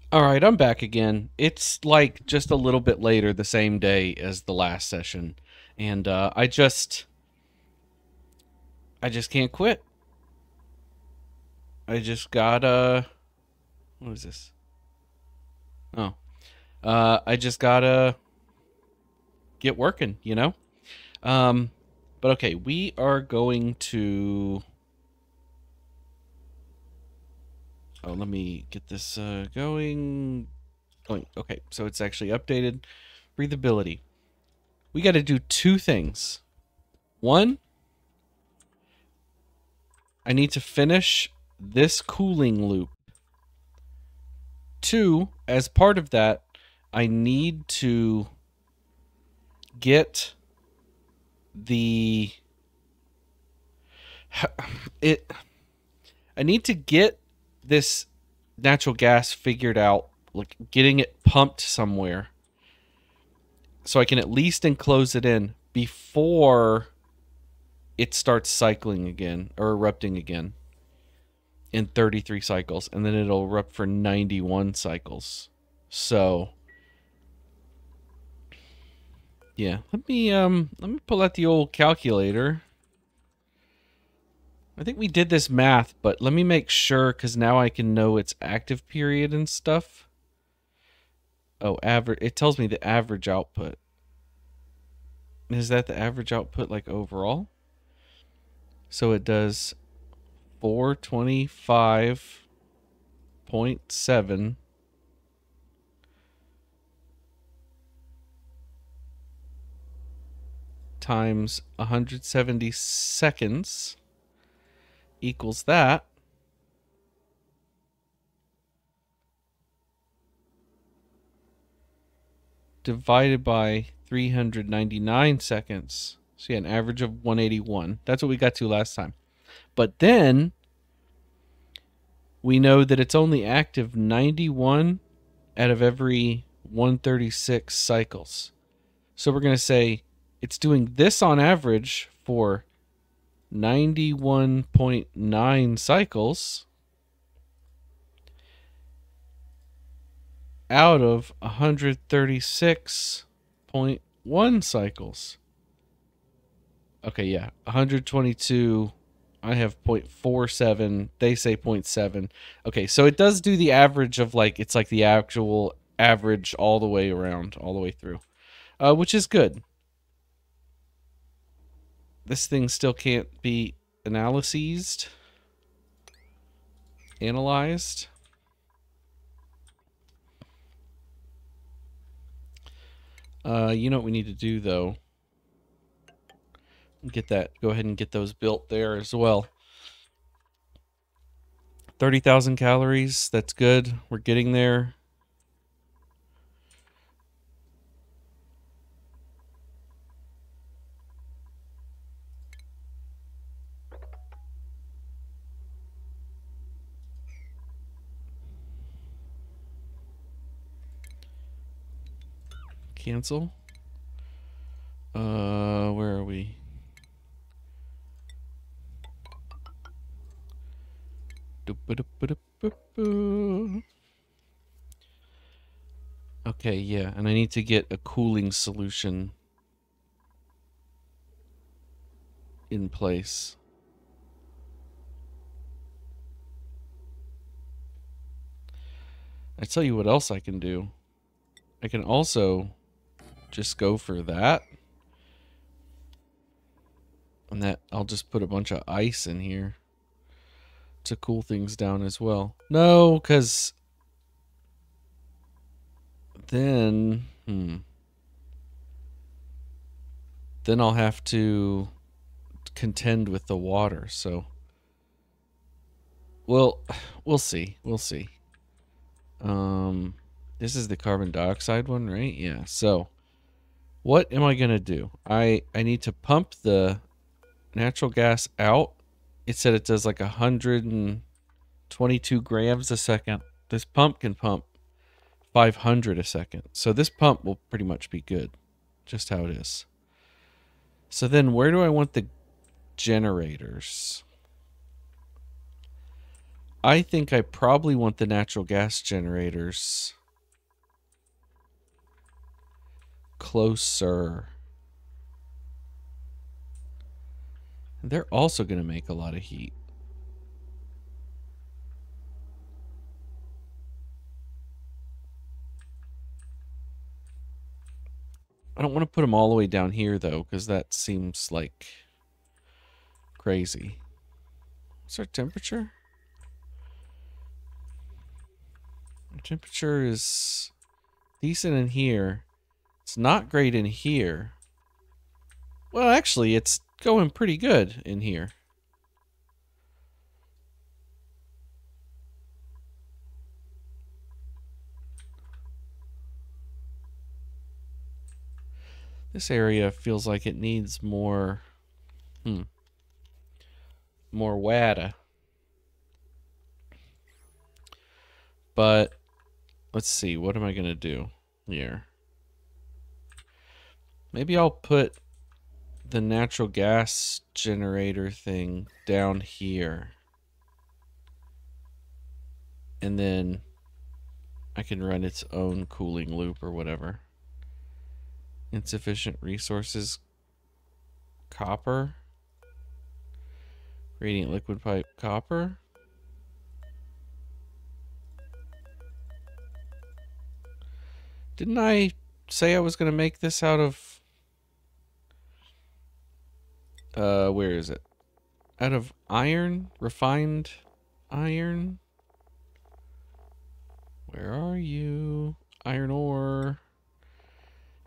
All right, I'm back again. It's like just a little bit later the same day as the last session, and I just can't quit. I just gotta what is this? Oh. I just gotta get working, you know? Um but okay, we are going to let me get this going. Okay, so it's actually updated. Breathability. We got to do two things. One, I need to finish this cooling loop. Two, as part of that, I need to get the it I need to get this natural gas figured out, like getting it pumped somewhere so I can at least enclose it in before it starts cycling again or erupting again in 33 cycles, and then it'll erupt for 91 cycles. So yeah, let me pull out the old calculator. I think we did this math, but let me make sure because now I can know its active period and stuff. Oh, average. It tells me the average output. Is that the average output like overall? So it does 425.7 times 170 seconds equals that. Divided by 399 seconds. So yeah, an average of 181. That's what we got to last time. But then we know that it's only active 91 out of every 136 cycles. So we're going to say it's doing this on average for 91.9 cycles out of 136.1 cycles. Okay, yeah. 122. I have 0.47. They say zero point 0.7. Okay, so it does do the average of like, it's like the actual average all the way around, all the way through, which is good. This thing still can't be analyzed. Analyzed. You know what we need to do though? Get that. Go ahead and get those built there as well. 30,000 calories. That's good. We're getting there. Cancel. Where are we? Okay, yeah, and I need to get a cooling solution in place. I tell you what else I can do. I can also just go for that. And that I'll just put a bunch of ice in here to cool things down as well. No, because then, then I'll have to contend with the water. So, well, we'll see. We'll see. This is the carbon dioxide one, right? Yeah. So, what am I gonna do? I need to pump the natural gas out. It said it does like 122 grams a second. This pump can pump 500 a second. So this pump will pretty much be good, just how it is. So then where do I want the generators? I think I probably want the natural gas generators closer. They're also going to make a lot of heat. I don't want to put them all the way down here, though, because that seems like crazy. What's our temperature? Our temperature is decent in here. It's not great in here. Well, actually, it's going pretty good in here. This area feels like it needs more, more water. But let's see, what am I going to do here? Maybe I'll put the natural gas generator thing down here. And then I can run its own cooling loop or whatever. Insufficient resources. Copper. Radiant liquid pipe copper. Didn't I say I was going to make this out of... where is it? Out of iron? Refined iron? Where are you? Iron ore.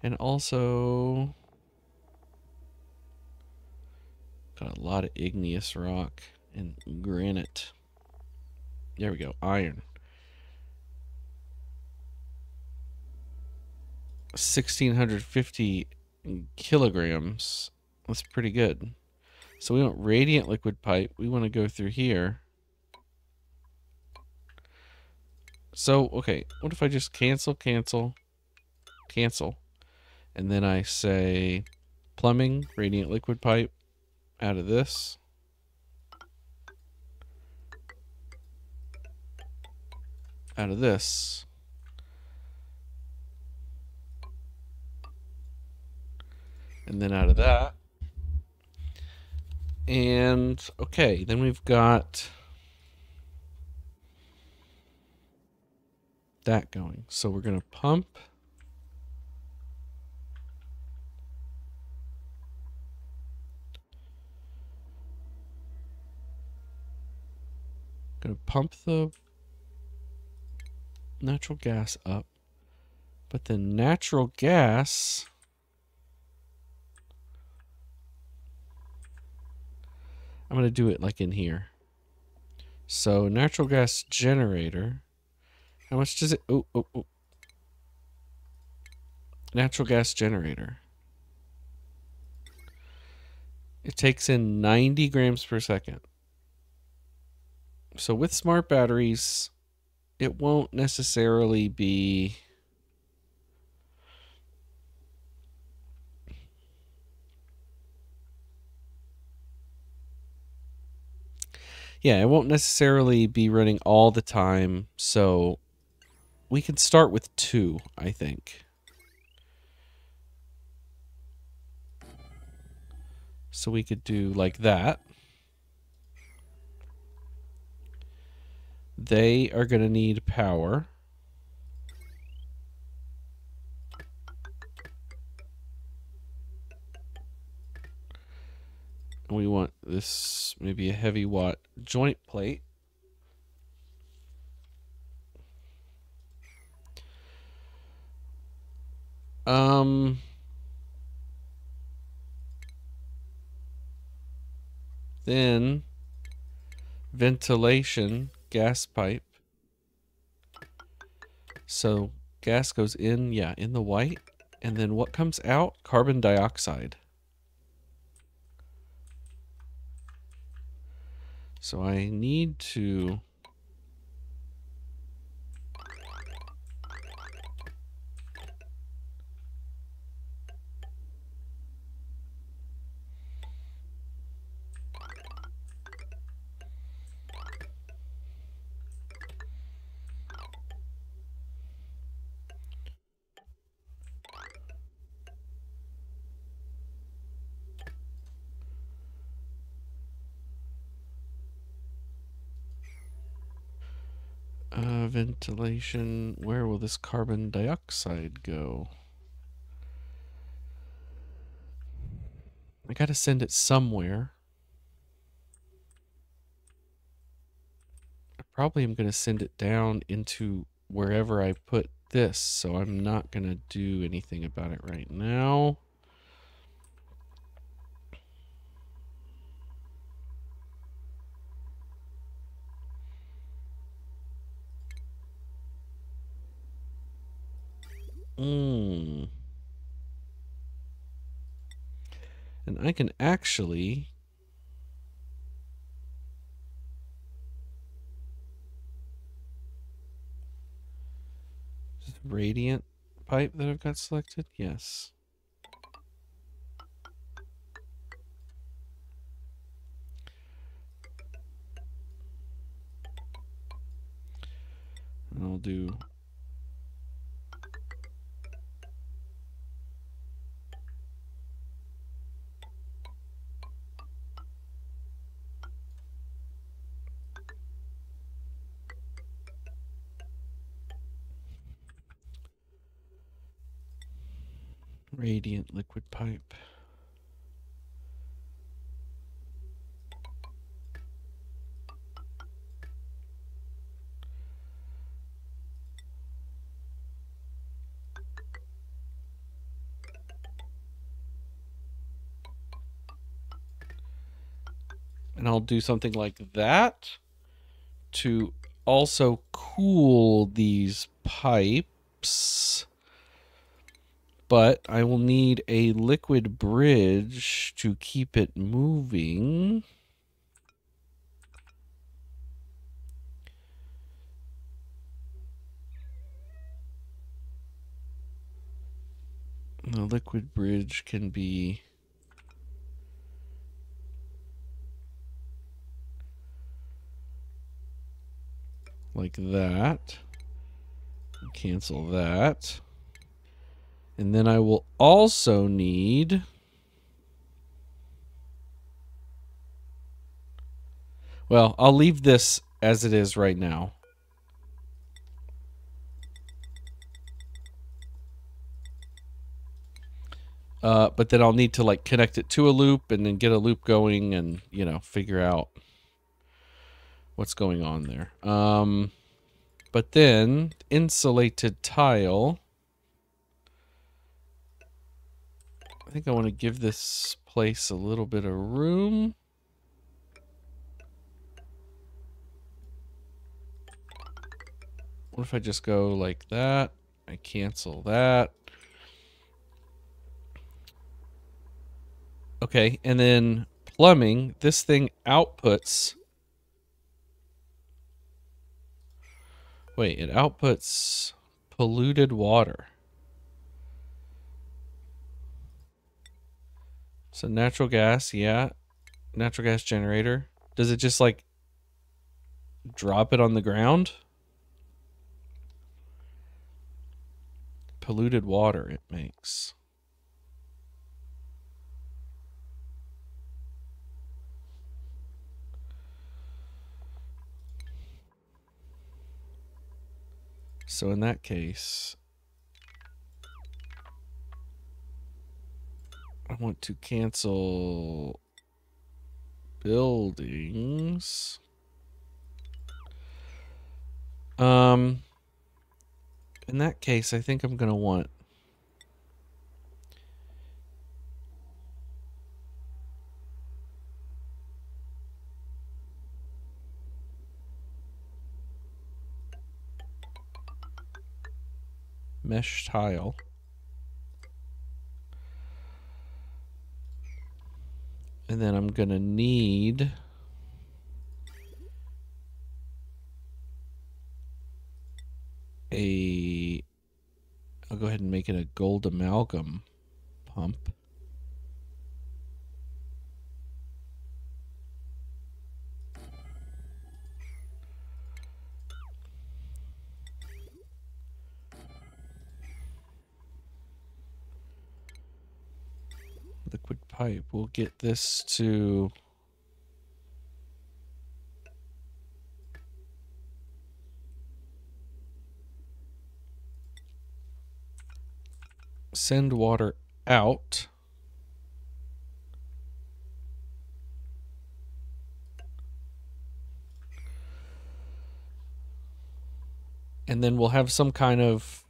And also... got a lot of igneous rock and granite. There we go. Iron. 1,650 kilograms. That's pretty good. So we want radiant liquid pipe. We want to go through here. So, okay. What if I just cancel, cancel, cancel. And then I say plumbing, radiant liquid pipe out of this. Out of this. And then out of that. And, okay, then we've got that going. So we're going to pump. Going to pump the natural gas up. But the natural gas... I'm going to do it like in here. So, natural gas generator. How much does it... Oh. Natural gas generator. It takes in 90 grams per second. So, with smart batteries, it won't necessarily be... Yeah, it won't necessarily be running all the time, so we can start with 2, I think. So we could do like that. They are going to need power. And we want this, maybe a heavy watt joint plate. Then ventilation, gas pipe. So gas goes in, yeah, in the white. And then what comes out? Carbon dioxide. So I need to... ventilation. Where will this carbon dioxide go? I gotta send it somewhere. I probably am gonna send it down into wherever I put this, so I'm not gonna do anything about it right now. And I can actually radiant pipe that I've got selected. Yes. And I'll do radiant liquid pipe. And I'll do something like that to also cool these pipes. But I will need a liquid bridge to keep it moving. The liquid bridge can be like that. Cancel that. And then I will also need well, I'll leave this as it is right now. But then I'll need to like connect it to a loop and then get a loop going and, you know, figure out what's going on there. But then insulated tile. I think I want to give this place a little bit of room. What if I just go like that? I cancel that. Okay, and then plumbing, this thing outputs. Wait, it outputs polluted water. So natural gas, yeah. Natural gas generator. Does it just like drop it on the ground? Polluted water it makes. So in that case, I want to cancel buildings. In that case, I think I'm going to want mesh tile. And then I'm going to need I'll go ahead and make it a gold amalgam pump. Liquid pipe. We'll get this to send water out. And then we'll have some kind of,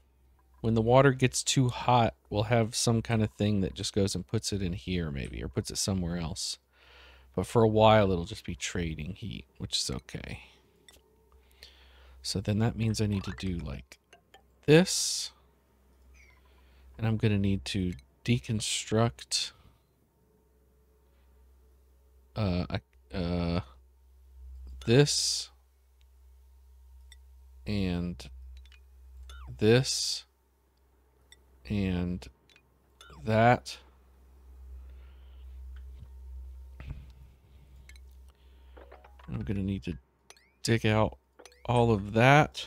when the water gets too hot, we'll have some kind of thing that just goes and puts it in here maybe, or puts it somewhere else. But for a while, it'll just be trading heat, which is okay. So then that means I need to do like this. And I'm going to need to deconstruct this and this and that. I'm going to need to dig out all of that.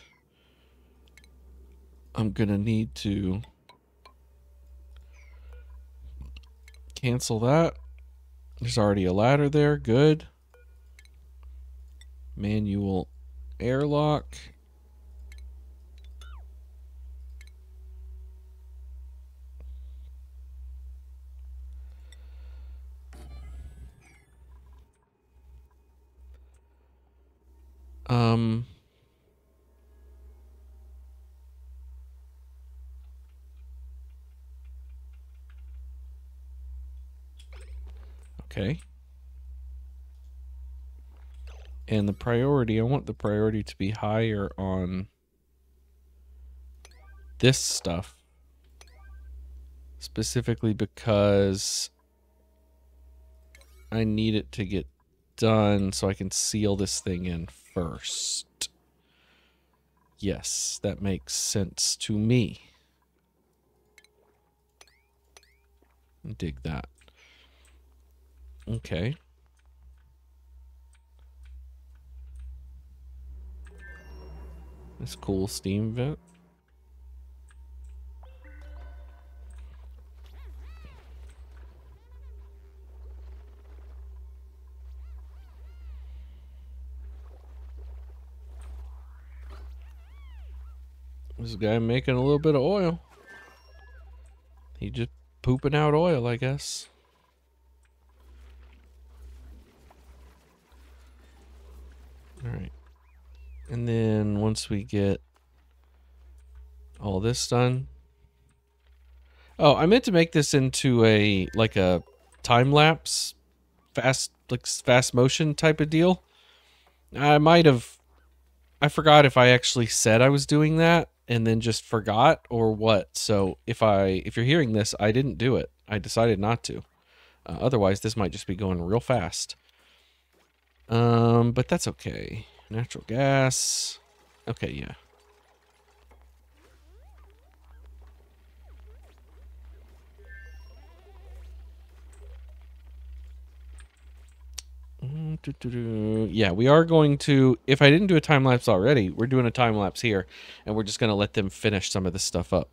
I'm going to need to cancel that. There's already a ladder there. Good. Manual airlock. Okay. And the priority, I want the priority to be higher on this stuff. Specifically because I need it to get done so I can seal this thing in first. Yes, that makes sense to me. Dig that. Okay. This cool steam vent. This guy making a little bit of oil. He just pooping out oil, I guess. All right. And then once we get all this done. Oh, I meant to make this into a like a time lapse fast motion type of deal. I forgot if I actually said I was doing that and then just forgot or what. So if you're hearing this, I didn't do it. I decided not to. Otherwise, this might just be going real fast. But that's okay. Natural gas. Okay, yeah. Yeah, we are going to, if I didn't do a time lapse already, we're doing a time lapse here, and we're just going to let them finish some of this stuff up.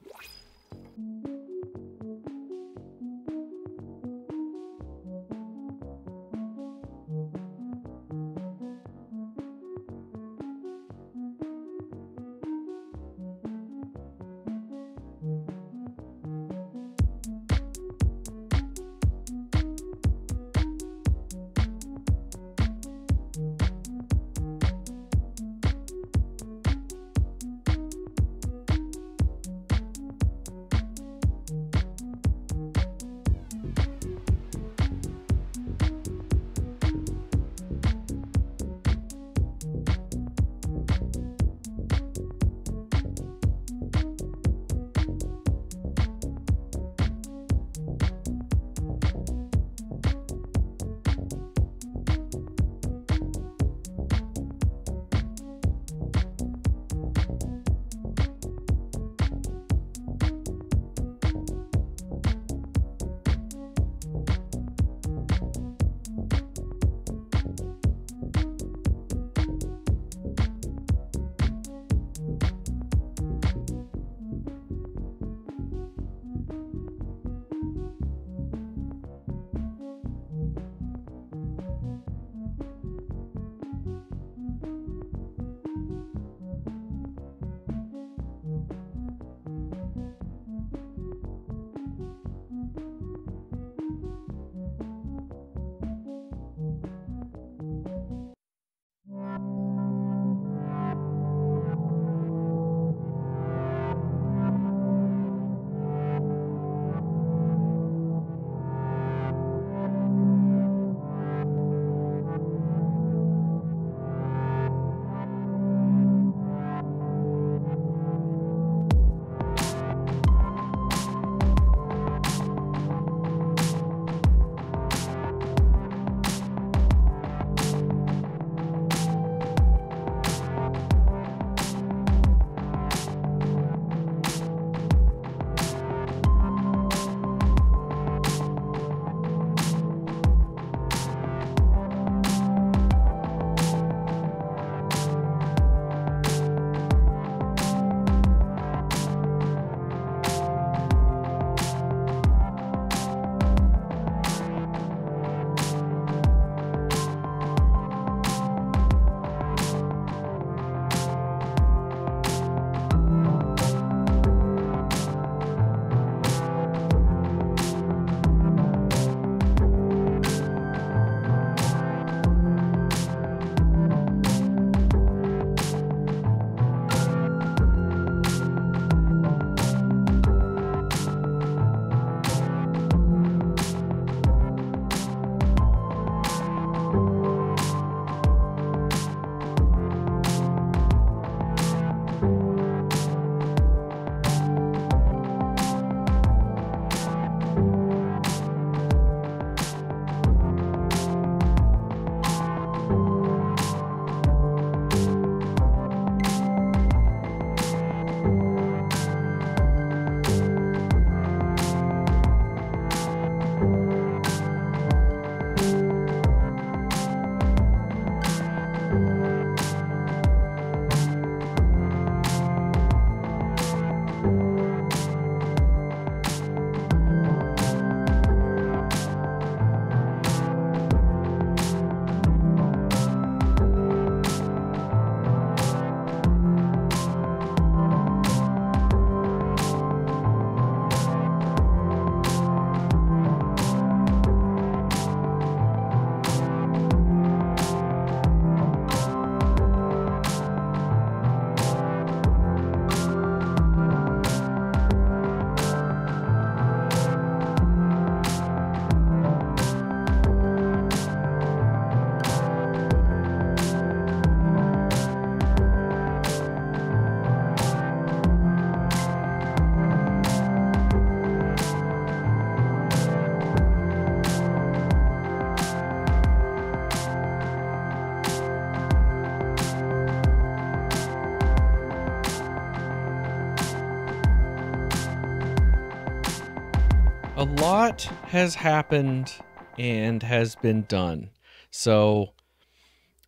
a lot has happened and has been done. So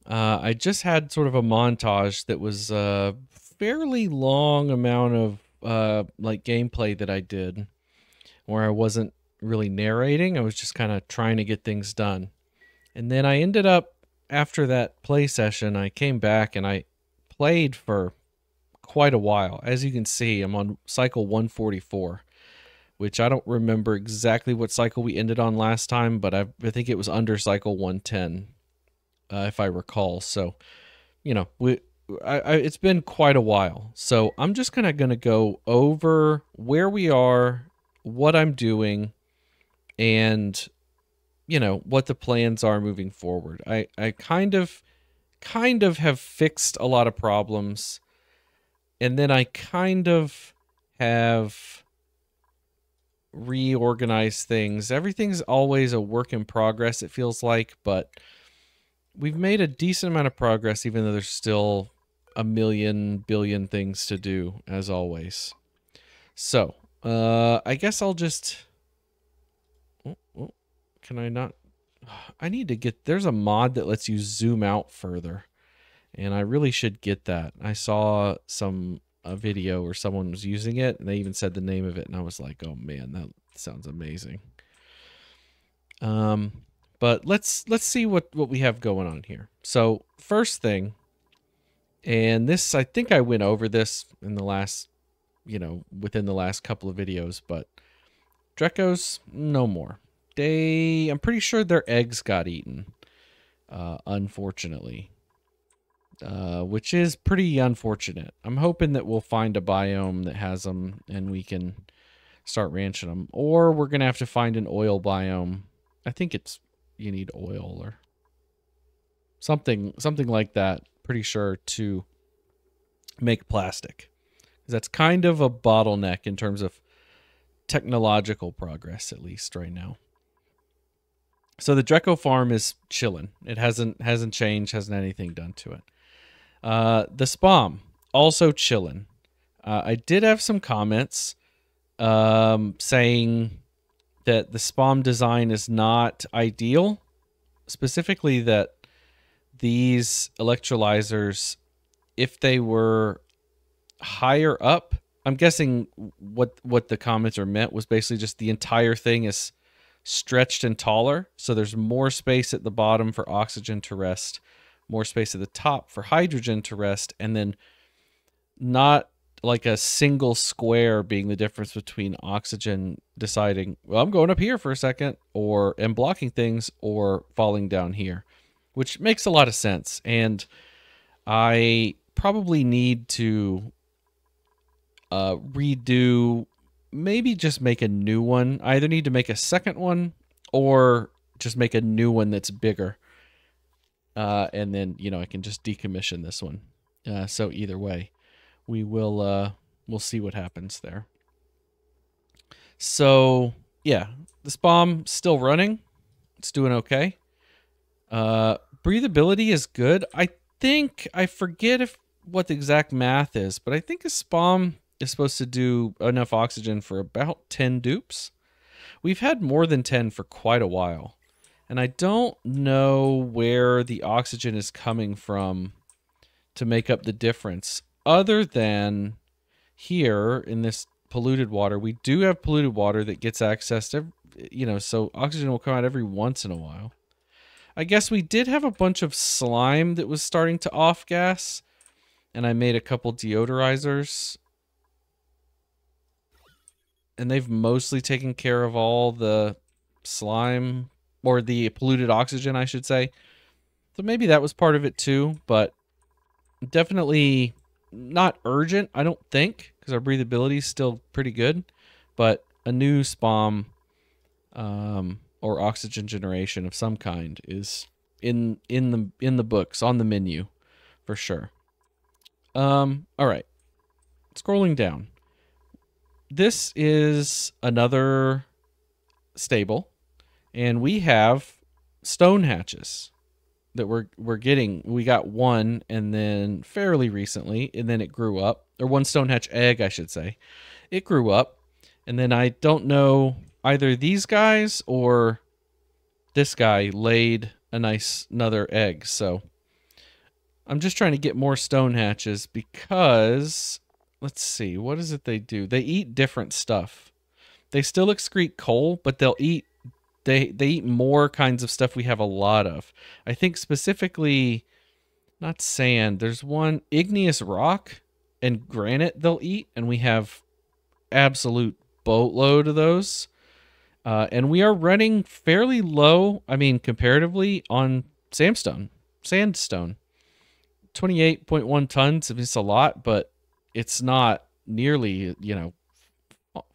I just had sort of a montage that was a fairly long amount of like gameplay that I did, where I wasn't really narrating. I was just kind of trying to get things done. And then I ended up, after that play session, I came back and I played for quite a while. As you can see, I'm on cycle 144, which I don't remember exactly what cycle we ended on last time, but I think it was under cycle 110, if I recall. So, you know, it's been quite a while. So I'm just kind of going to go over where we are, what I'm doing, and, you know, what the plans are moving forward. I kind of have fixed a lot of problems, and then I kind of have reorganized things. Everything's always a work in progress, it feels like, but we've made a decent amount of progress, even though there's still a million billion things to do, as always. So, I guess I'll just... can I not... I need to get... There's a mod that lets you zoom out further, and I really should get that. I saw a video where someone was using it, and they even said the name of it, and I was like, oh man, that sounds amazing. But let's see what we have going on here. So first thing, and this, I think I went over this in the last, within the last couple of videos, but Drekos, no more. I'm pretty sure their eggs got eaten, unfortunately. Which is pretty unfortunate. I'm hoping that we'll find a biome that has them and we can start ranching them. Or we're going to have to find an oil biome. I think you need oil or something like that, pretty sure, to make plastic. That's kind of a bottleneck in terms of technological progress, at least right now. So the Dreko farm is chilling. It hasn't changed, hasn't anything done to it. The Spom, also chilling. I did have some comments saying that the Spom design is not ideal. Specifically that these electrolyzers, if they were higher up, I'm guessing what the comments are meant was basically just the entire thing is stretched and taller. So there's more space at the bottom for oxygen to rest, more space at the top for hydrogen to rest, and then not like a single square being the difference between oxygen deciding, well, I'm going up here for a second, and blocking things, or falling down here, which makes a lot of sense. And I probably need to redo, maybe just make a new one. I either need to make a second one or just make a new one that's bigger. And then, I can just decommission this one. So either way, we'll see what happens there. So yeah, the Spom still running. It's doing okay. Breathability is good. I forget what the exact math is, but I think a Spom is supposed to do enough oxygen for about 10 dupes. We've had more than 10 for quite a while. And I don't know where the oxygen is coming from to make up the difference, other than here in this polluted water. We do have polluted water that gets accessed, so oxygen will come out every once in a while. I guess we did have a bunch of slime that was starting to off gas, and I made a couple deodorizers. And they've mostly taken care of all the slime, or the polluted oxygen, I should say. So maybe that was part of it too, but definitely not urgent, I don't think, because our breathability is still pretty good. But a new Spom or oxygen generation of some kind is in the books, on the menu, for sure. All right, scrolling down. This is another stable, and we have stone hatches that we're getting. We got one, and then fairly recently, and then it grew up, or one stone hatch egg, I should say. It grew up, and then I don't know either these guys or this guy laid another egg. So I'm just trying to get more stone hatches because, let's see, what is it they do? They eat different stuff. They still excrete coal, but they'll eat they eat more kinds of stuff we have a lot of. I think specifically not sand. There's one igneous rock and granite they'll eat, and we have absolute boatload of those. And we are running fairly low, I mean, comparatively, on sandstone. 28.1 tons. I mean, it's a lot, but it's not nearly,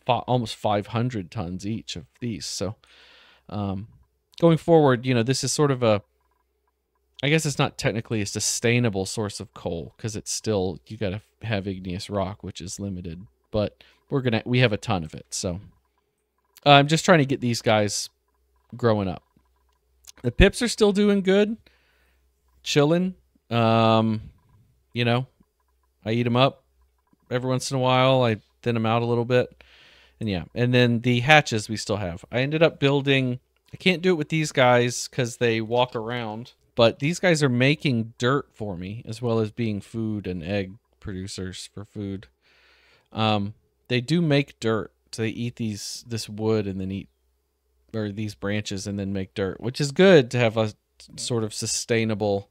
almost 500 tons each of these. So going forward, this is sort of I guess it's not technically a sustainable source of coal because it's still, you got to have igneous rock, which is limited, but we have a ton of it. So I'm just trying to get these guys growing up. The pips are still doing good, chilling. I eat them up every once in a while. I thin them out a little bit. And yeah, and then the hatches we still have. I ended up building, I can't do it with these guys because they walk around, but these guys are making dirt for me as well as being food and egg producers for food. They do make dirt. So they eat this wood and then these branches and then make dirt, which is good to have a sort of sustainable,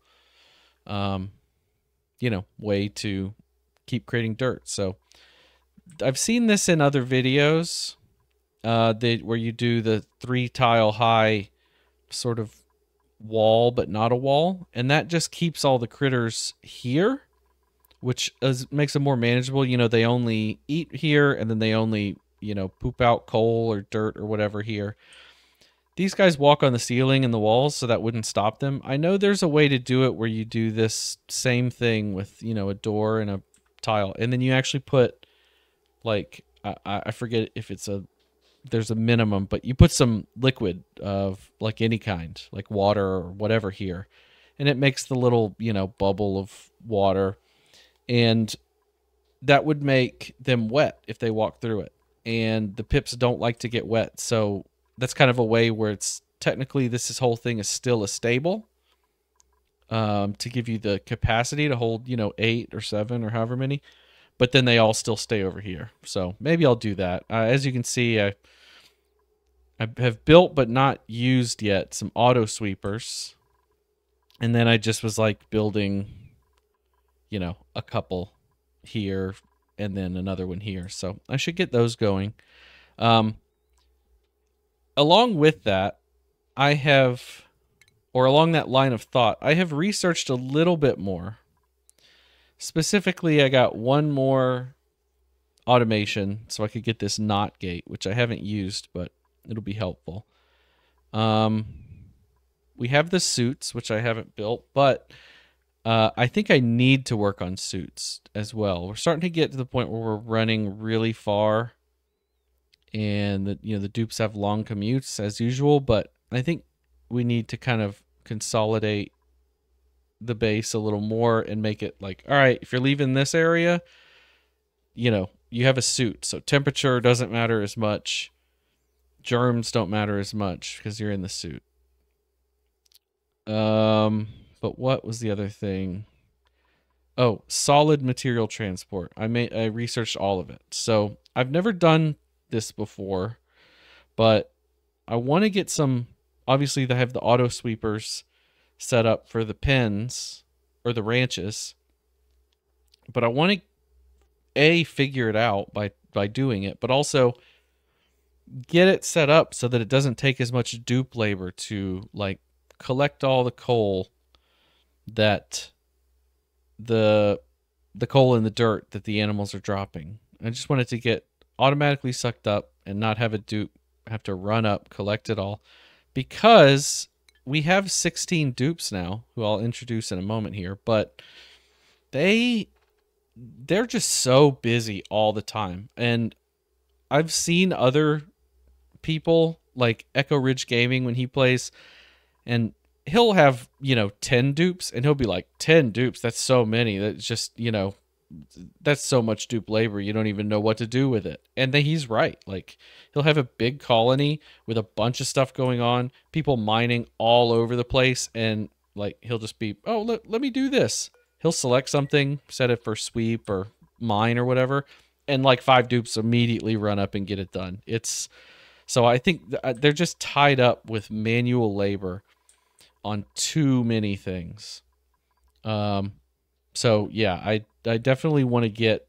way to keep creating dirt. So I've seen this in other videos, where you do the 3 tile high sort of wall, but not a wall. And that just keeps all the critters here, which makes them more manageable. They only eat here and then they only, poop out coal or dirt or whatever here. These guys walk on the ceiling and the walls, so that wouldn't stop them. I know there's a way to do it where you do this same thing with, a door and a tile. And then you actually put, like, I forget if there's a minimum, but you put some liquid of, like, any kind, like water or whatever here. And it makes the little, bubble of water. And that would make them wet if they walk through it. And the pips don't like to get wet. So that's kind of a way where it's technically this whole thing is still a stable, to give you the capacity to hold, 8 or 7 or however many, but then they all still stay over here. So maybe I'll do that. As you can see, I have built but not used yet some auto sweepers, and then I just was like building, a couple here and then another one here. So I should get those going. Along with that, along that line of thought, I have researched a little bit more. Specifically, I got one more automation so I could get this knot gate, which I haven't used, but it'll be helpful. We have the suits, which I haven't built, but I think I need to work on suits as well. We're starting to get to the point where we're running really far, and the dupes have long commutes as usual, but I think we need to kind of consolidate the base a little more and make it like, all right, if you're leaving this area, you have a suit, so temperature doesn't matter as much, germs don't matter as much because you're in the suit. But what was the other thing? Oh, solid material transport. I researched all of it. So I've never done this before, but I want to get some, obviously they have the auto sweepers set up for the pens or the ranches, but I want to figure it out by doing it, but also get it set up so that it doesn't take as much dupe labor to like collect all the coal that the coal in the dirt that the animals are dropping. I just want it to get automatically sucked up and not have a dupe have to run up, collect it all, because we have 16 dupes now, who I'll introduce in a moment here, but they're just so busy all the time. And I've seen other people like Echo Ridge Gaming when he plays, and he'll have 10 dupes, and he'll be like, 10 dupes, that's so many. That's just that's so much dupe labor. You don't even know what to do with it. And then he's right. Like, he'll have a big colony with a bunch of stuff going on, people mining all over the place, and like he'll just be, oh, let me do this. He'll select something, set it for sweep or mine or whatever, and like 5 dupes immediately run up and get it done. It's so I think they're just tied up with manual labor on too many things. So yeah, I definitely want to get,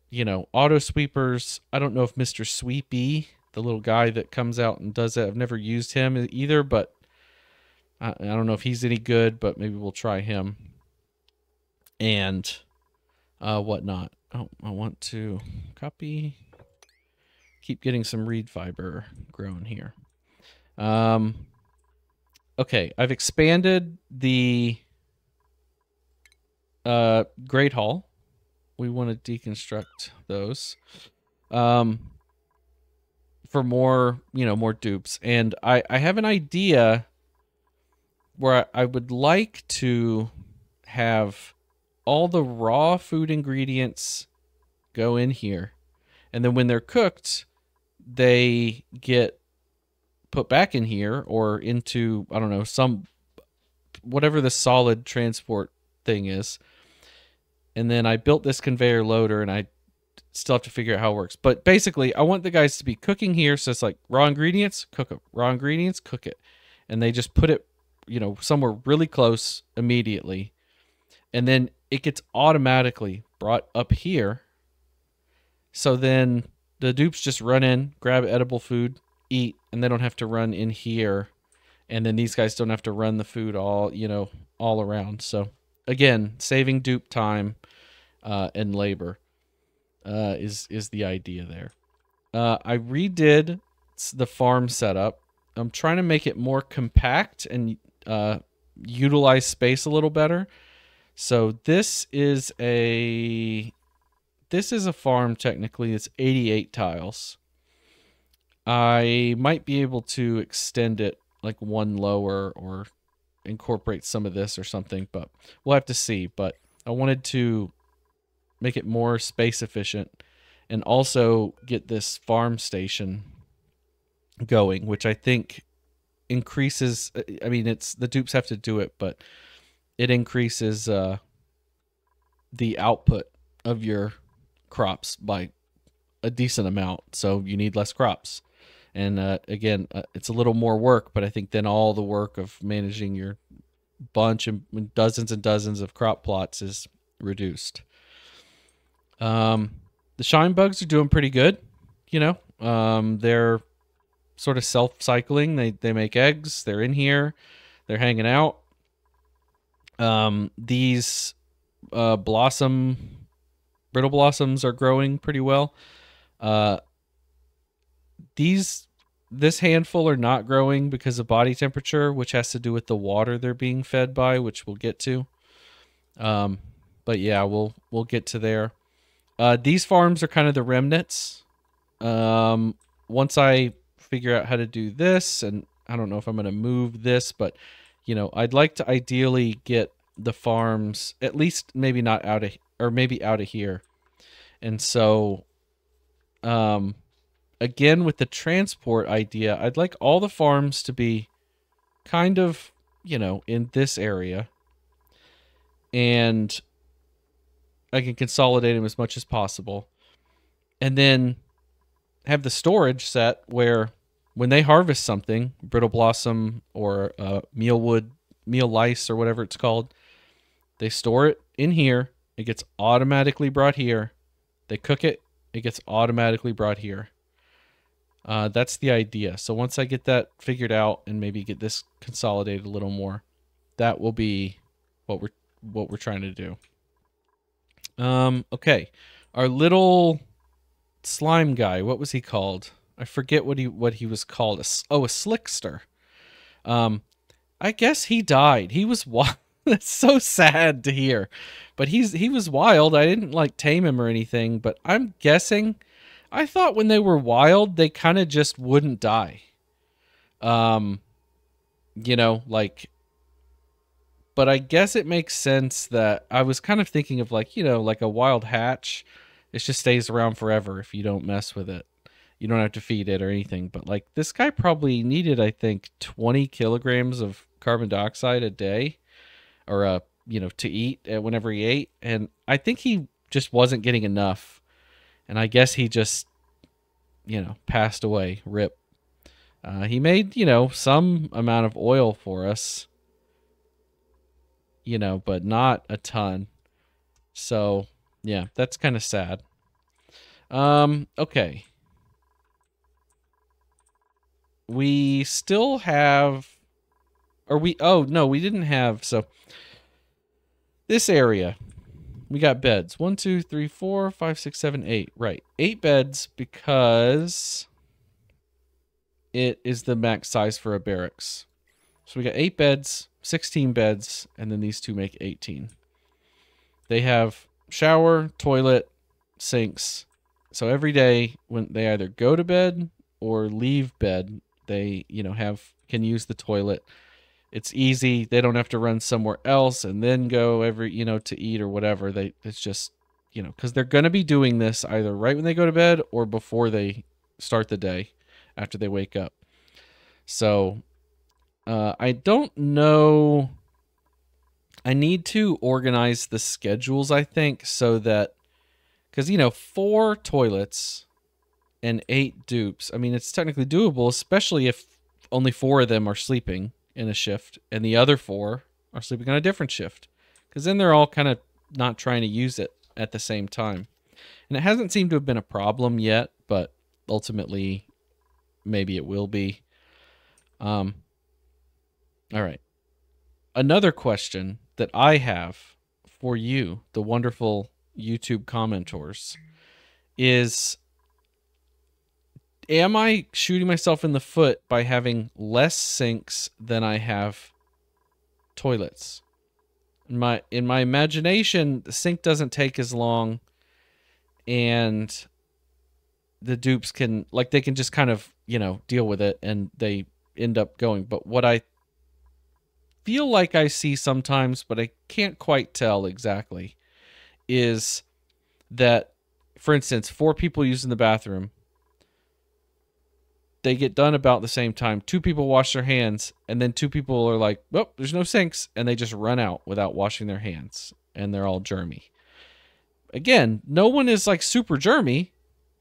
auto sweepers. I don't know if Mr. Sweepy, the little guy that comes out and does that, I've never used him either, but I don't know if he's any good, but maybe we'll try him. And whatnot. Oh, I want to copy. Keep getting some reed fiber grown here. Okay, I've expanded the Great Hall. We want to deconstruct those for more, more dupes. And I have an idea where I would like to have all the raw food ingredients go in here. And then when they're cooked, they get put back in here or into, I don't know, whatever the solid transport thing is. And then I built this conveyor loader, and I still have to figure out how it works. But basically, I want the guys to be cooking here. So it's like raw ingredients, cook it. Raw ingredients, cook it. And they just put it, somewhere really close immediately. And then it gets automatically brought up here. So then the dupes just run in, grab edible food, eat, and they don't have to run in here. And then these guys don't have to run the food all around. So again, saving dupe time and labor is the idea there. I redid the farm setup. I'm trying to make it more compact and utilize space a little better. So this is a farm technically. It's 88 tiles. I might be able to extend it like one lower or incorporate some of this or something, but we'll have to see. But I wanted to make it more space efficient and also get this farm station going, which I think increases, I mean, it's the dupes have to do it, but it increases the output of your crops by a decent amount, so you need less crops. And again, it's a little more work, but I think then all the work of managing your bunch and dozens of crop plots is reduced. The shine bugs are doing pretty good. They're sort of self-cycling. They make eggs. They're in here. They're hanging out. These brittle blossoms are growing pretty well. This handful are not growing because of body temperature, which has to do with the water they're being fed by, which we'll get to. But yeah, we'll get to there. These farms are kind of the remnants. Once I figure out how to do this, and I don't know if I'm going to move this, but I'd like to ideally get the farms at least maybe not out of, or maybe out of here. And so, again, with the transport idea, I'd like all the farms to be kind of, in this area. And I can consolidate them as much as possible. And then have the storage set where when they harvest something, brittle blossom or meal lice or whatever it's called, they store it in here. It gets automatically brought here. They cook it. It gets automatically brought here. That's the idea. So once I get that figured out and maybe get this consolidated a little more, that will be what we're trying to do. Okay. Our little slime guy, what was he called? I forget what he was called. A slickster. I guess he died. He was wild. That's so sad to hear. But he was wild. I didn't tame him or anything, but I'm guessing, I thought when they were wild, they kind of just wouldn't die. But I guess it makes sense that I was kind of thinking of like, like a wild hatch. It just stays around forever if you don't mess with it. You don't have to feed it or anything. But like this guy probably needed, I think, 20 kilograms of carbon dioxide a day, or to eat whenever he ate. And I think he just wasn't getting enough. And I guess he just, passed away. Rip. He made, some amount of oil for us, but not a ton. So, yeah, that's kind of sad. Okay. We still have, oh, no, we didn't have, so this area, we got beds. 1, 2, 3, 4, 5, 6, 7, 8. Right. 8 beds because it is the max size for a barracks. So we got 8 beds, 16 beds, and then these two make 18. They have shower, toilet, sinks. So every day when they either go to bed or leave bed, they, can use the toilet. It's easy. They don't have to run somewhere else and then go to eat or whatever. It's just, because they're going to be doing this either right when they go to bed or before they start the day after they wake up. So I don't know. I need to organize the schedules, I think, so that, because, 4 toilets and 8 dupes, I mean, it's technically doable, especially if only 4 of them are sleeping in a shift and the other 4 are sleeping on a different shift, because then they're all kind of not trying to use it at the same time. And it hasn't seemed to have been a problem yet, but ultimately maybe it will be. All right. Another question that I have for you, the wonderful YouTube commentors, is, am I shooting myself in the foot by having less sinks than I have toilets? In my imagination, the sink doesn't take as long, and the dupes can, they can just kind of, deal with it, and they end up going. But what I feel like I see sometimes, but I can't quite tell exactly, is that, for instance, 4 people using the bathroom, they get done about the same time. 2 people wash their hands, and then 2 people are like, well, there's no sinks, and they just run out without washing their hands, and they're all germy. Again, no one is like super germy.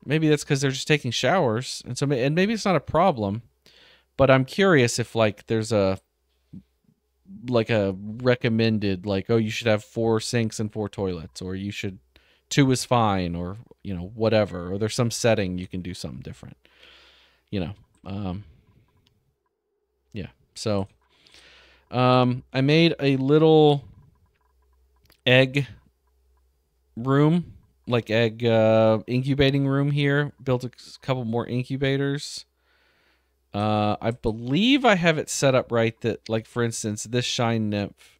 Maybe that's because they're just taking showers, and maybe it's not a problem. But I'm curious if there's a recommended, oh, you should have 4 sinks and 4 toilets, or you should 2 is fine, or whatever, or there's some setting you can do something different. Yeah. So, I made a little egg room, egg incubating room here. Built a couple more incubators. I believe I have it set up right that, for instance, this shine nymph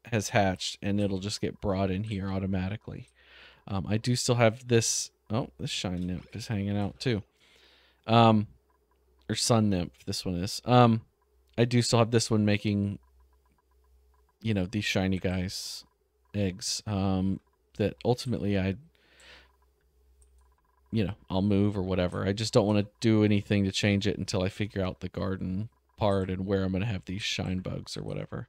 has hatched, and it'll just get brought in here automatically. I do still have this. Oh, this shine nymph is hanging out too. Or sun nymph, this one is. I do still have this one making, these shiny guys eggs. That ultimately I'll move or whatever. I just don't want to do anything to change it until I figure out the garden part and where I'm going to have these shine bugs or whatever.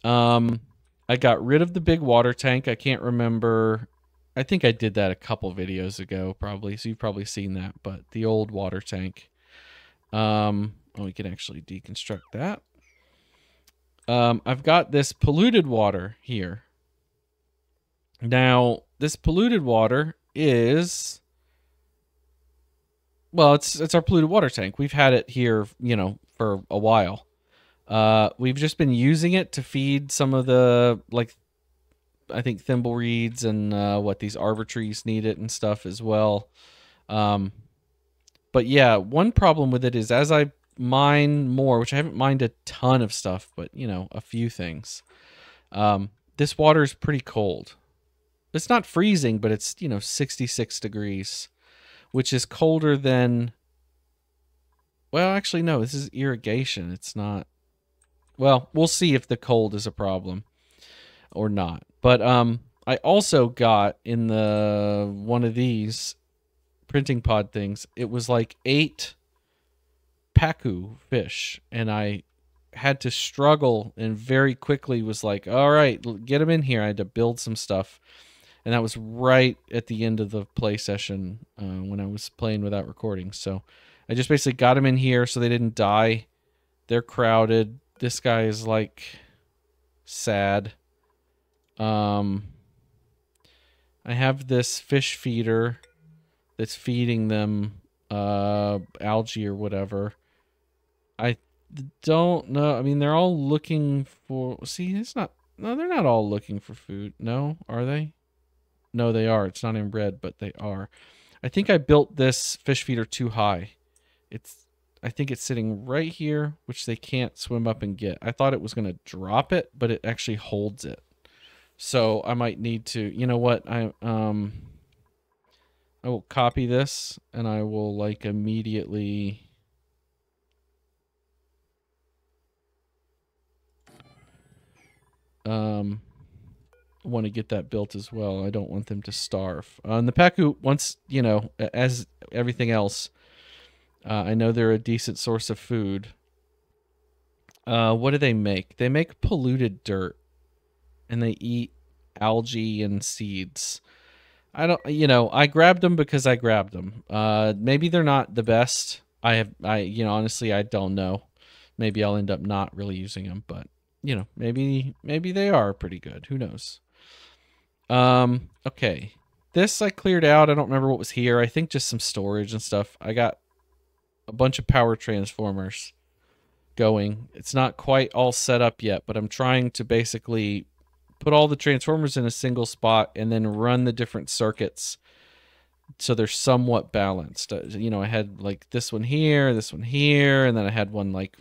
I got rid of the big water tank. I can't remember. I think I did that a couple videos ago, probably. So you've probably seen that. But the old water tank. We can actually deconstruct that. I've got this polluted water here. Now, this polluted water is, well, it's our polluted water tank. We've had it here, for a while. We've just been using it to feed some of the, I think thimbleweeds and these arbor trees need it and stuff as well. But yeah, one problem with it is as I mine more, which I haven't mined a ton of stuff, but a few things. This water is pretty cold. It's not freezing, but it's 66 degrees, which is colder than. Well, actually, no. This is irrigation. It's not. Well, we'll see if the cold is a problem or not. But I also got in the one of these printing pod things. It was like 8 pacu fish, and I had to struggle and very quickly was like, all right, get them in here. I had to build some stuff, and that was right at the end of the play session when I was playing without recording. So I just basically got them in here so they didn't die. They're crowded. This guy is like sad. um I have this fish feeder that's feeding them algae or whatever. I don't know. I mean, they're all looking for. See, it's not. No, they're not all looking for food. No, are they? No, they are. It's not inbred, but they are. I think I built this fish feeder too high. It's. I think it's sitting right here, which they can't swim up and get. I thought it was going to drop it, but it actually holds it. So I might need to. You know what? I will copy this and I will like immediately. Want to get that built as well. I don't want them to starve. And the Pacu, once, as everything else, I know they're a decent source of food. What do they make? They make polluted dirt, and they eat algae and seeds. I grabbed them because I grabbed them. Maybe they're not the best. Honestly, I don't know. Maybe I'll end up not really using them, but maybe they are pretty good. Who knows? Okay. This I cleared out. I don't remember what was here. I think just some storage and stuff. I got a bunch of power transformers going. It's not quite all set up yet, but I'm trying to basically put all the transformers in a single spot and then run the different circuits so they're somewhat balanced. I had like this one here, and then I had one like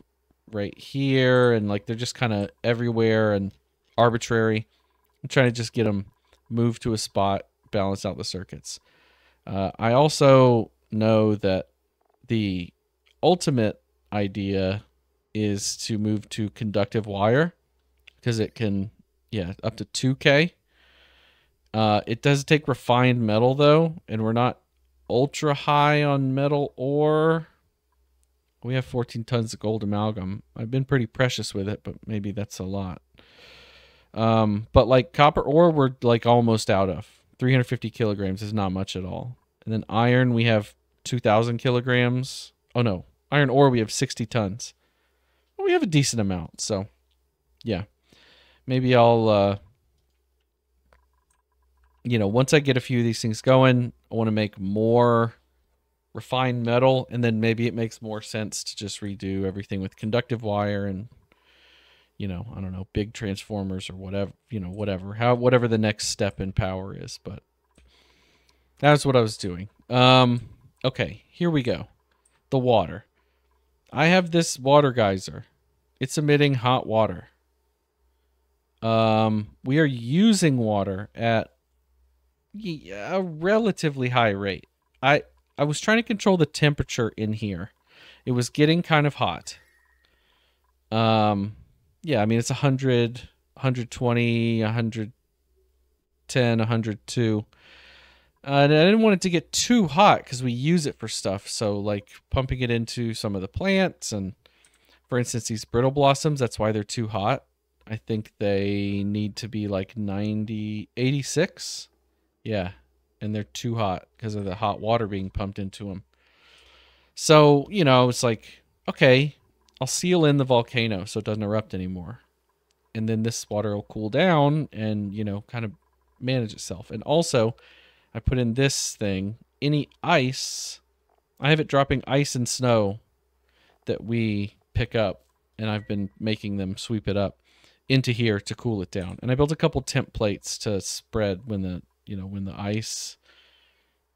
right here, and like they're just kind of everywhere and arbitrary. I'm trying to just get them moved to a spot, balance out the circuits. I also know that the ultimate idea is to move to conductive wire because it can, up to 2K. It does take refined metal though, and we're not ultra high on metal ore. We have 14 tons of gold amalgam. I've been pretty precious with it, but maybe that's a lot. But like copper ore, we're like almost out of. 350 kilograms is not much at all. And then iron, we have 2,000 kilograms. Oh no, iron ore, we have 60 tons. Well, we have a decent amount, so yeah. Maybe I'll, once I get a few of these things going, I want to make more refined metal, and then maybe it makes more sense to just redo everything with conductive wire and I don't know, big transformers or whatever, whatever the next step in power is. But that's what I was doing. Okay, here we go. The water. I have this water geyser. It's emitting hot water. We are using water at a relatively high rate. I was trying to control the temperature in here. It was getting kind of hot. Yeah, I mean, it's 100, 120, 110, 102. And I didn't want it to get too hot because we use it for stuff. So, like, pumping it into some of the plants. And, for instance, these brittle blossoms, that's why they're too hot. I think they need to be, like, 90, 86. Yeah, and they're too hot because of the hot water being pumped into them. So, it's like, okay, I'll seal in the volcano so it doesn't erupt anymore. And then this water will cool down and, kind of manage itself. And also, I put in this thing. Any ice, I have it dropping ice and snow that we pick up. And I've been making them sweep it up into here to cool it down. And I built a couple temp plates to spread when the ice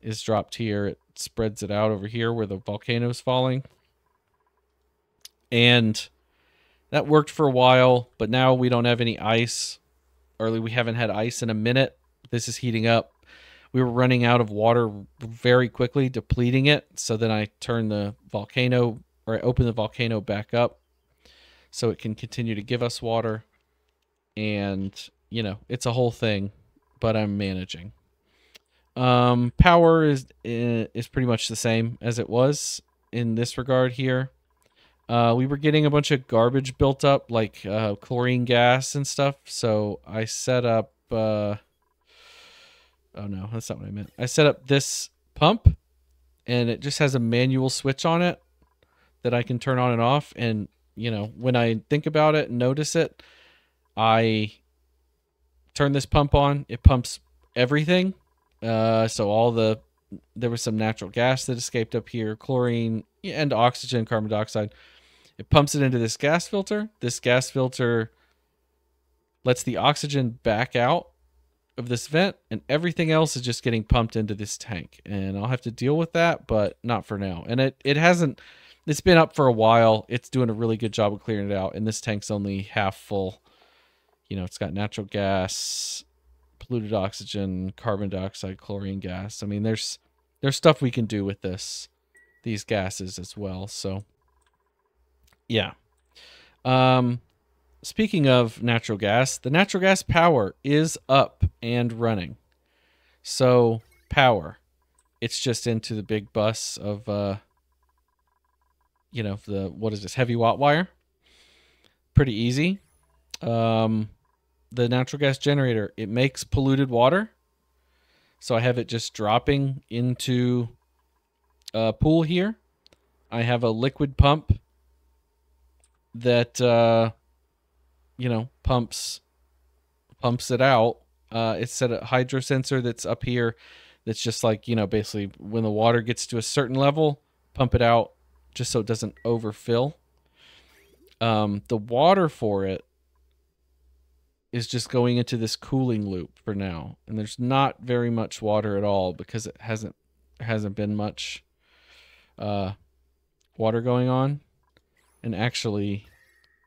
is dropped here. It spreads it out over here where the volcano is falling. And that worked for a while, but now we don't have any ice. Or we haven't had ice in a minute. This is heating up. We were running out of water very quickly, depleting it. So then I turned the volcano, or I opened the volcano back up. so it can continue to give us water. And, you know, it's a whole thing, but I'm managing. Power is pretty much the same as it was in this regard here. We were getting a bunch of garbage built up, like chlorine gas and stuff. So I set up. Oh no, that's not what I meant. I set up this pump, and it just has a manual switch on it that I can turn on and off. And you know, when I think about it and notice it, I turn this pump on. It pumps everything. So there was some natural gas that escaped up here, chlorine and oxygen, carbon dioxide. It pumps it into this gas filter. This gas filter lets the oxygen back out of this vent, and everything else is just getting pumped into this tank. And I'll have to deal with that, but not for now. And it's been up for a while. It's doing a really good job of clearing it out, and this tank's only half full. You know, it's got natural gas, polluted oxygen, carbon dioxide, chlorine gas. I mean, there's stuff we can do with these gases as well. So yeah. Speaking of natural gas, the natural gas power is up and running. So power, it's just into the big bus of you know, what is this, heavy watt wire. Pretty easy. The natural gas generator, it makes polluted water. So I have it just dropping into a pool here. I have a liquid pump that you know, pumps it out. It's set a hydro sensor that's up here. That's just like, you know, basically when the water gets to a certain level, pump it out just so it doesn't overfill. The water for it is just going into this cooling loop for now, and there's not very much water at all because it hasn't been much water going on. And actually,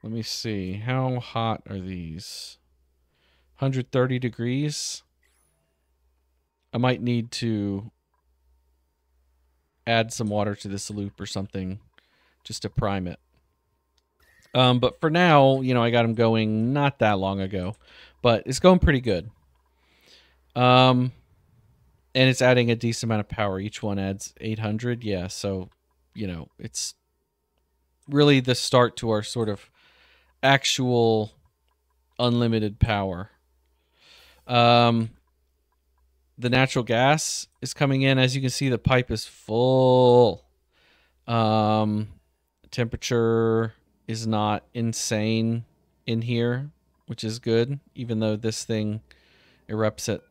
let me see, how hot are these? 130 degrees. I might need to add some water to this loop or something just to prime it. But for now, you know, I got them going not that long ago, but it's going pretty good. And it's adding a decent amount of power. Each one adds 800. Yeah, so, you know, it's really the start to our sort of actual unlimited power. The natural gas is coming in. As you can see, the pipe is full. Temperature is not insane in here, which is good, even though this thing erupts at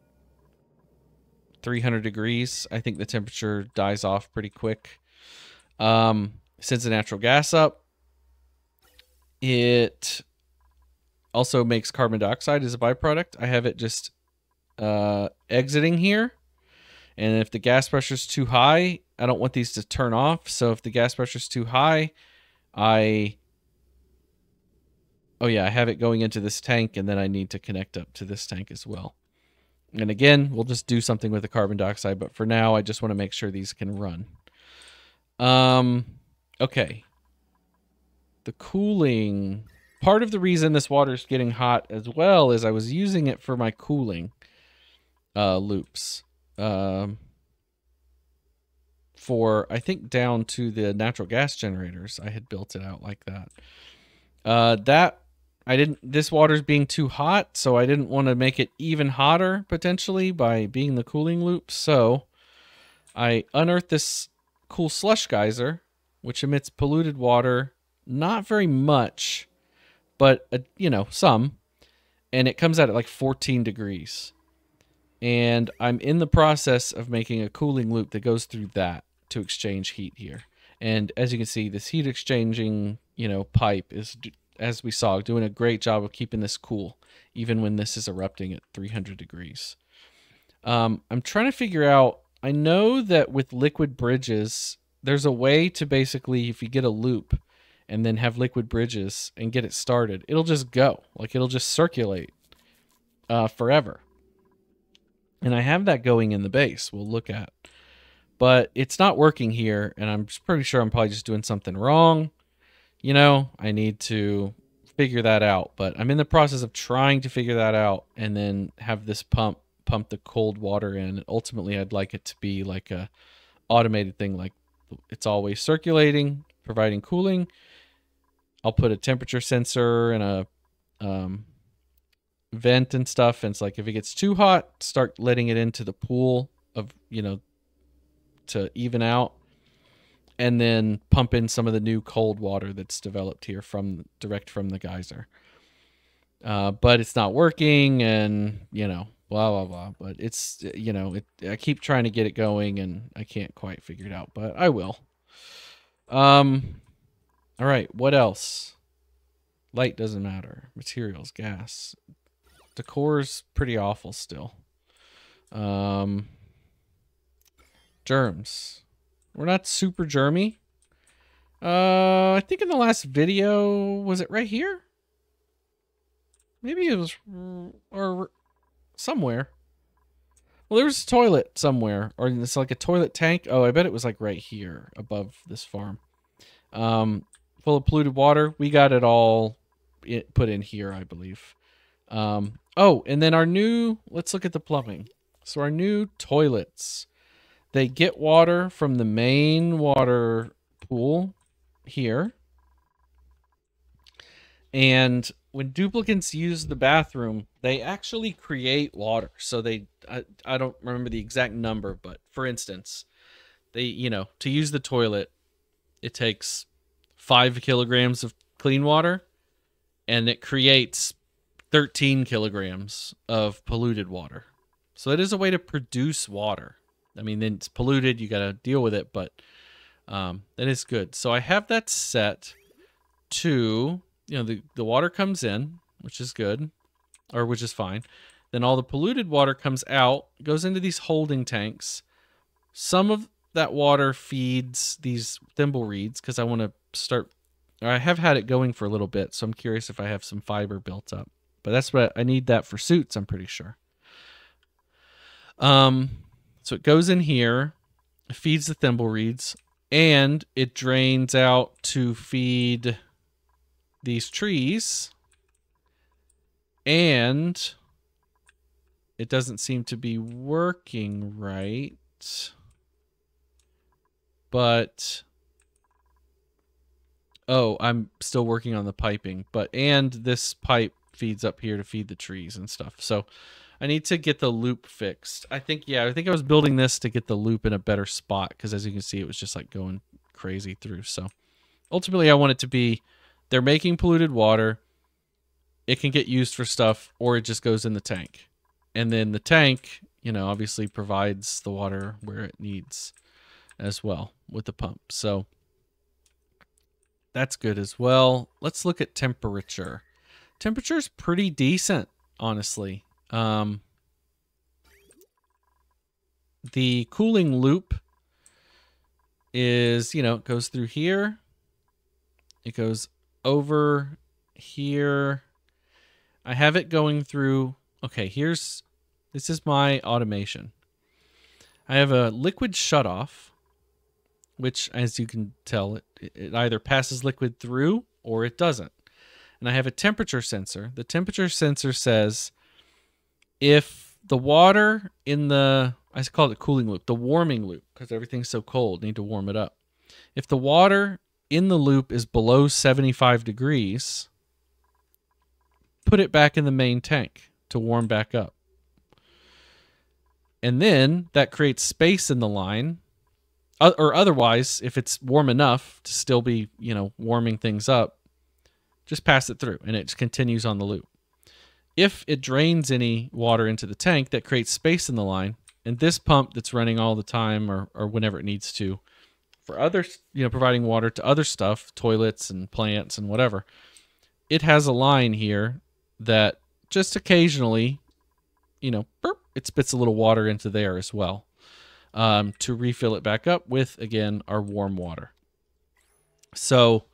300 degrees. I think the temperature dies off pretty quick. Sends the natural gas up. It also makes carbon dioxide as a byproduct. I have it just exiting here. And if the gas pressure is too high, I don't want these to turn off. So if the gas pressure is too high, I have it going into this tank, and then I need to connect up to this tank as well. And again, we'll just do something with the carbon dioxide, but for now, I just want to make sure these can run. Okay. The cooling, part of the reason this water is getting hot as well is I was using it for my cooling loops. For, I think, down to the natural gas generators, I had built it out like that. This water's being too hot, so I didn't want to make it even hotter, potentially, by being the cooling loop. So I unearthed this cool slush geyser, which emits polluted water, not very much, but, you know, some. And it comes out at like 14 degrees. And I'm in the process of making a cooling loop that goes through that to exchange heat here. And as you can see, this heat exchanging, you know, pipe is, as we saw, doing a great job of keeping this cool, even when this is erupting at 300 degrees. I'm trying to figure out, I know that with liquid bridges, there's a way to basically, if you get a loop and then have liquid bridges and get it started, it'll just go. Like, it'll just circulate forever. And I have that going in the base we'll look at. But it's not working here, and I'm pretty sure I'm probably just doing something wrong. You know, I need to figure that out, but I'm in the process of trying to figure that out and then have this pump the cold water in. And ultimately, I'd like it to be like a automated thing, like it's always circulating, providing cooling. I'll put a temperature sensor and a vent and stuff, and it's like if it gets too hot, start letting it into the pool of, to even out, and then pump in some of the new cold water that's developed here direct from the geyser. But it's not working, and blah blah blah. But it's I keep trying to get it going, and I can't quite figure it out, but I will. All right, what else? Light doesn't matter. Materials, gas. Decor's pretty awful still. Germs. We're not super germy. I think in the last video, was it right here? Maybe it was, or somewhere. Well, there was a toilet somewhere, or it's like a toilet tank. Oh, I bet it was like right here above this farm. Full of polluted water. We got it all put in here, I believe. Oh, and then let's look at the plumbing. So our new toilets, they get water from the main water pool here. And when duplicants use the bathroom, they actually create water. So I don't remember the exact number, but for instance, they, to use the toilet, it takes 5 kilograms of clean water, and it creates 13 kilograms of polluted water. So it is a way to produce water. I mean, then it's polluted, you got to deal with it, but that is good. So I have that set to, the water comes in, which is good, or which is fine. Then all the polluted water comes out, goes into these holding tanks. Some of that water feeds these thimble reeds because I want to start, or I have had it going for a little bit, so I'm curious if I have some fiber built up. But that's what I need that for suits, I'm pretty sure. So it goes in here, it feeds the thimble reeds, and it drains out to feed these trees. And it doesn't seem to be working right. But oh, I'm still working on the piping, and this pipe feeds up here to feed the trees and stuff. So I need to get the loop fixed. I think I was building this to get the loop in a better spot, because as you can see, it was just like going crazy through. So ultimately I want it to be, they're making polluted water. It can get used for stuff, or it just goes in the tank. And then the tank, obviously provides the water where it needs as well with the pump. So that's good as well. Let's look at temperature. Temperature's pretty decent, honestly. The cooling loop is, it goes through here. It goes over here. I have it going through. Okay, this is my automation. I have a liquid shutoff, which, as you can tell, it either passes liquid through or it doesn't. And I have a temperature sensor. The temperature sensor says if the water in I call it the cooling loop, the warming loop, because everything's so cold, need to warm it up. If the water in the loop is below 75 degrees, put it back in the main tank to warm back up. And then that creates space in the line. Or otherwise, if it's warm enough to still be, warming things up, just pass it through and it just continues on the loop. If it drains any water into the tank, that creates space in the line. And this pump that's running all the time or whenever it needs to, for other, providing water to other stuff, toilets and plants and whatever, it has a line here that just occasionally, burp, it spits a little water into there as well, to refill it back up with, again, our warm water. So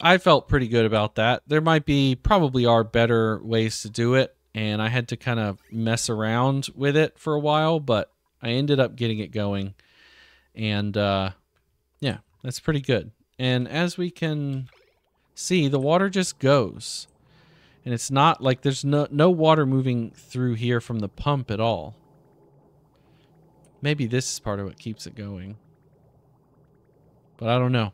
I felt pretty good about that. There probably are better ways to do it, and I had to kind of mess around with it for a while, but I ended up getting it going, and yeah, that's pretty good. And as we can See, the water just goes. And it's not like there's no water moving through here from the pump at all. Maybe this is part of what keeps it going. But I don't know.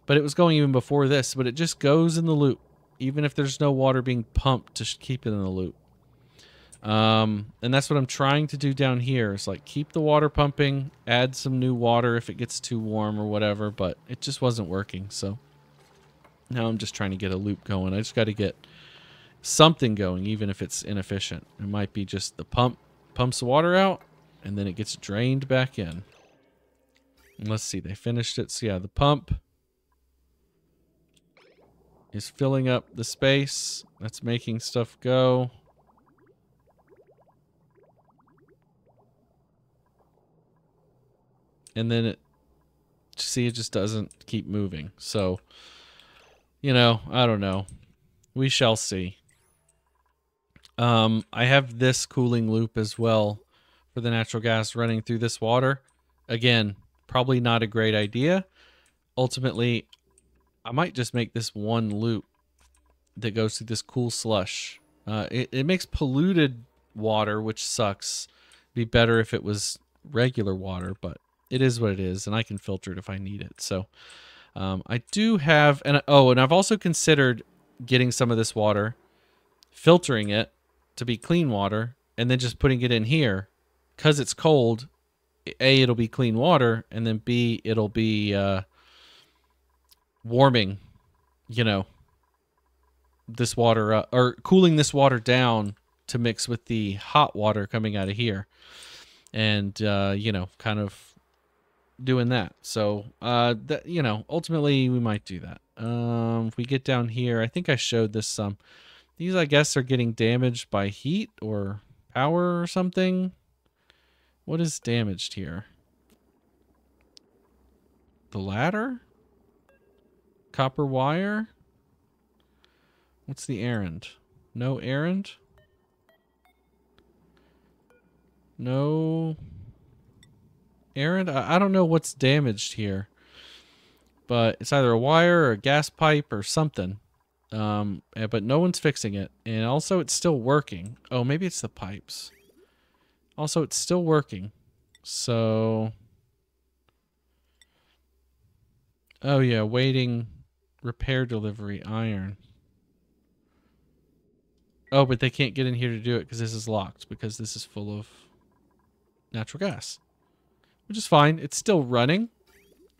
But it was going even before this, but it just goes in the loop. Even if there's no water being pumped to keep it in the loop. And that's what I'm trying to do down here. Is like keep the water pumping, add some new water if it gets too warm or whatever, but it just wasn't working. So now I'm just trying to get a loop going. I just got to get something going, even if it's inefficient. It might be just the pump pumps the water out and then it gets drained back in. And let's see, they finished it. So yeah, the pump is filling up the space. That's making stuff go. And then it just doesn't keep moving. So, you know, I don't know. We shall see. I have this cooling loop as well for the natural gas running through this water. Again, probably not a great idea. Ultimately, I might just make this one loop that goes through this cool slush. It makes polluted water, which sucks. It'd be better if it was regular water, but it is what it is, and I can filter it if I need it. So I do have, and I've also considered getting some of this water, filtering it to be clean water, and then just putting it in here. Because it's cold, A, it'll be clean water, and then B, it'll be warming, you know, this water up, or cooling this water down to mix with the hot water coming out of here. And, you know, kind of doing that. So, that, you know, ultimately we might do that. If we get down here, I think I showed this some. These, I guess, are getting damaged by heat or power or something. What is damaged here? The ladder? Copper wire? What's the errand? No errand? No errand? I don't know what's damaged here. But it's either a wire or a gas pipe or something. But no one's fixing it. And also it's still working. Oh, maybe it's the pipes. Also, it's still working. So... Oh, yeah. Waiting. Repair delivery. Iron. Oh, but they can't get in here to do it because this is locked. Because this is full of natural gas. Which is fine. It's still running.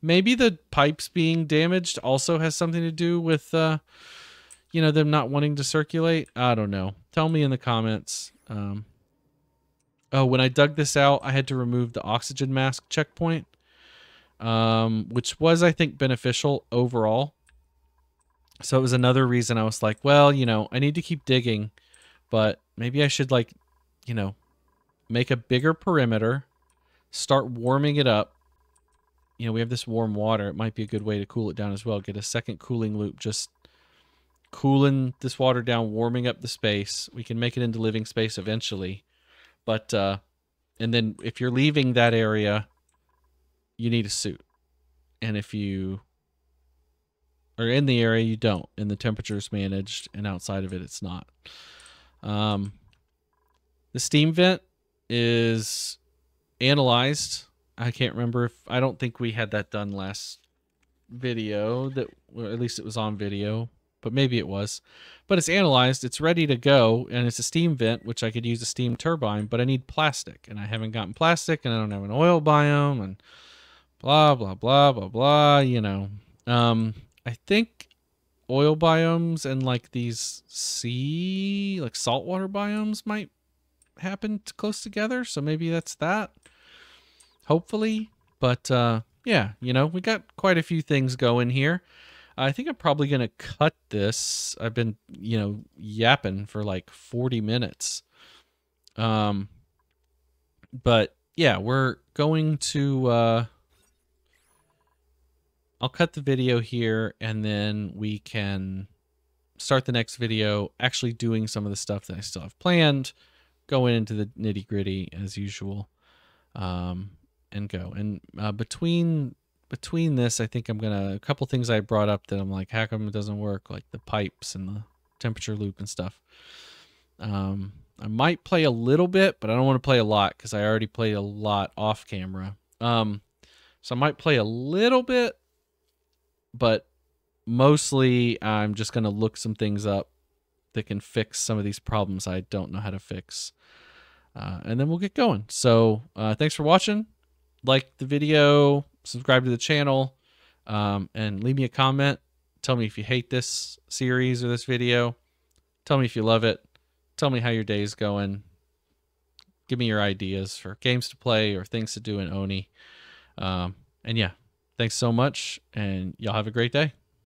Maybe the pipes being damaged also has something to do with... you know, them not wanting to circulate. I don't know. Tell me in the comments. Oh, when I dug this out, I had to remove the oxygen mask checkpoint, which was, I think, beneficial overall. So it was another reason I was like, well, you know, I need to keep digging, but maybe I should, like, you know, make a bigger perimeter, start warming it up. You know, we have this warm water. It might be a good way to cool it down as well. Get a second cooling loop, just cooling this water down, warming up the space. We can make it into living space eventually. But, and then if you're leaving that area, you need a suit. And if you are in the area, you don't. And the temperature is managed, and outside of it, it's not. The steam vent is analyzed. I can't remember if, I don't think we had that done last video, that, or at least it was on video. But maybe it was. But it's analyzed, it's ready to go, and it's a steam vent, which I could use a steam turbine, but I need plastic, and I haven't gotten plastic, and I don't have an oil biome, and blah, blah, blah, blah, blah, you know. I think oil biomes and, like, these like, saltwater biomes might happen close together, so maybe that's that. Hopefully. But, yeah, you know, we got quite a few things going here. I think I'm probably going to cut this. I've been, you know, yapping for like 40 minutes. But yeah, we're going to, I'll cut the video here and then we can start the next video actually doing some of the stuff that I still have planned, going into the nitty gritty as usual, and go. And between between this, I think I'm gonna, a couple things I brought up that I'm like, how come it doesn't work, like the pipes and the temperature loop and stuff. I might play a little bit, but I don't want to play a lot because I already played a lot off camera. So I might play a little bit, but mostly I'm just gonna look some things up that can fix some of these problems I don't know how to fix. And then we'll get going. So thanks for watching. Like the video, subscribe to the channel, and leave me a comment. Tell me if you hate this series or this video. Tell me if you love it. Tell me how your day is going. Give me your ideas for games to play or things to do in Oni. And yeah, thanks so much, and y'all have a great day.